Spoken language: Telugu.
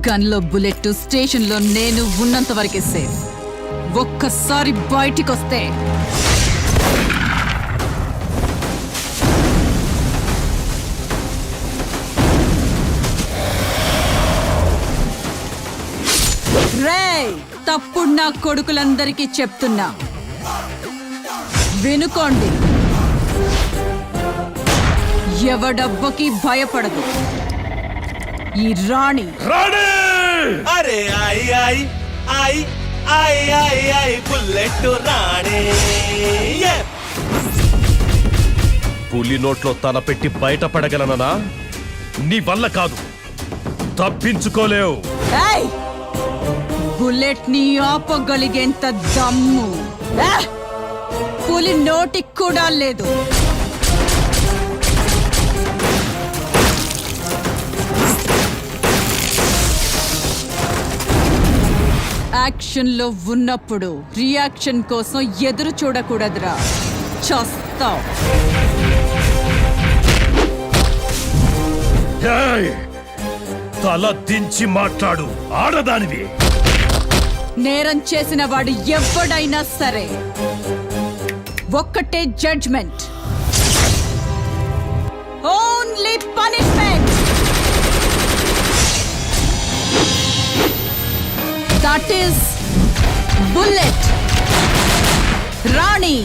గన్లో బుల్లెట్ స్టేషన్లో నేను ఉన్నంత వరకే సేఫ్. ఒక్కసారి బయటికొస్తే రేయ్, తప్పుడు నా కొడుకులందరికీ చెప్తున్నా, వినుకోండి. ఎవడబ్బకి భయపడదు ఈ రాణి. అరే ఐ ఐ ఐ ఐ ఐ ఐ బుల్లెట్ రాణి. పులి నోట్లో తల పెట్టి బయటపడగలననా? నీ వల్ల కాదు, తప్పించుకోలేవు. ఏయ్, బుల్లెట్ ని ఆపగలిగేంత దమ్ము పులి నోటికి కూడా లేదు. యాక్షన్ లో ఉన్నప్పుడు రియాక్షన్ కోసం ఎదురు చూడకూడదురా, చస్తావ్. తల దించి మాట్లాడు, ఆడదానివి. నేరం చేసిన వాడు ఎవడైనా సరే ఒక్కటే judgement, only punishment. That is bullet Rani.